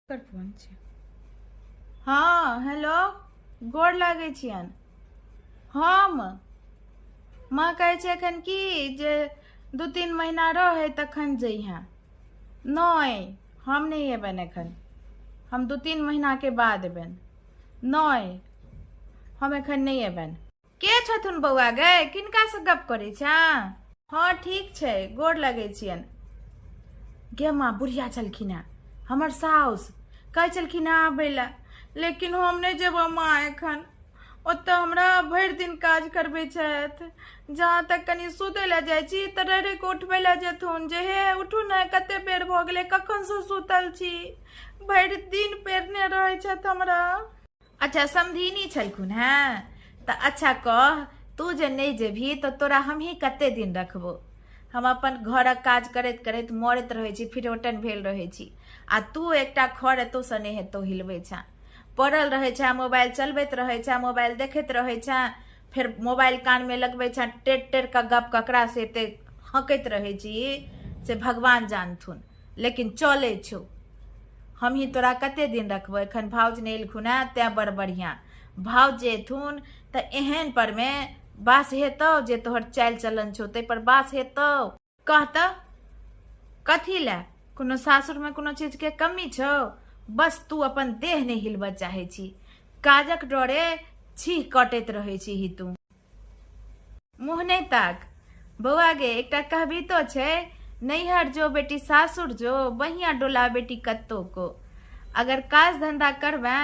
कर फोन छै। हाँ हेलो, गोर लागे छियन। हम माँ कहे छै एखन की जे 2-3 महीना रहे तखन जइहें। नहीं, हम नहीं एबन एखन, हम 2-3 महीना के बाद एबन। नहीं, हम एखन नहीं एबन। के छथुन बौआ गए, किनका से गप करे छ? हाँ ठीक छै, गोर लगे छियन। गे माँ बुढ़िया छलखिन हैं, हमर साउस कहे छलखिन आबे ला, लेकिन हम नहीं जेब माँ एखन। ओत हमरा भरि दिन काज करबे छथि, जहाँ तक कनी सुते ला जाइ छी त रहि के उठबे ला जेथुन जे हे उठू ने, कते बेर भ गेले, कखन से सुतल छी। भरि दिन पेरने रहे छथि हमरा। अच्छा समधिनी छलखुन हैं त अच्छा कह, तू जे नहीं जेबही तो तोरा हम ही कते दिन रखबो। हम अपन घरक काज करैत करैत मरैत रहे छी, फिरोटन भेल रहे छी, आ तू एकटा खर एतो से नहीं हेतो हिलबे छ। पड़ल रहे छ, मोबाइल चलबैत रहे छ, मोबाइल देखैत रहे छ, फिर मोबाइल कान में लगबे छ, टेर टेर का गप ककरा से एते हकैत रहे छी से भगवान जानथुन। लेकिन चले छो, हम ही तोरा कते दिन रखबो। एखन भाउज ने एलखुन है ते बड़ बढ़िया, भाउज जे एथुन त एहन पर में बास हेतौ जे तोहर चाल चलन छो ते पर बास हेतौ। कहत कथी ला, कोनो सासुर में कोनो चीज के कमी छो? बस तू अपन देह नहीं हिलबऽ चाहे छी, काजक डरे छीह कटैत रहे छी ही तू। मुँह नहीं ताक बौआ गे, एकटा कहबीतो छै, नैहर जो बेटी सासुर जो, बहिया डोला बेटी कत्तो को। अगर काज धंधा करबे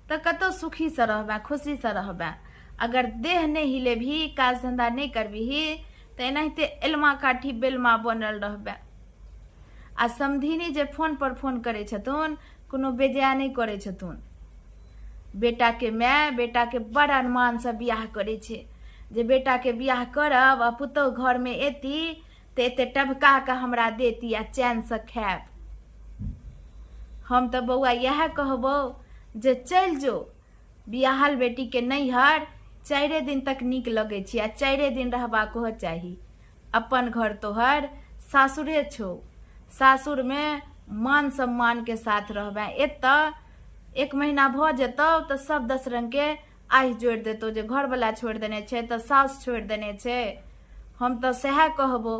तो कतो सुखी से रहबे, खुशी से रहबे। अगर देह नहीं हिले भी, काज धंधा नहीं करबी तो एनाहिते एलमा काठी बेलमा बनल रहबे। आ समधिनी जे फोन पर फोन करे छथुन, कोनो बेजाय नहीं करे छथुन। बेटा के माय बेटा के बड़ अरमान से बियाह करे छे, जे बेटा के बियाह करब आ पुतौ घर में एती ते एते टभका के हमरा देती आ चैन से खायब। हम तो बौआ यह कहबो जे चल जो बियाहल बेटी के नैहर, 4 दिन तक नीक लगे छी, आ 4 दिन रहबाको चाही। अपन घर तोहर सासुरे छो, सासुर में मान सम्मान के साथ रहबे। एत 1 महीना भ जेतौ तो सब 10 रंग के आह जोड़ देतो, जे घर वाला छोड़ देने छे तो सास छोड़ देने छे। हम तो सह कहबो।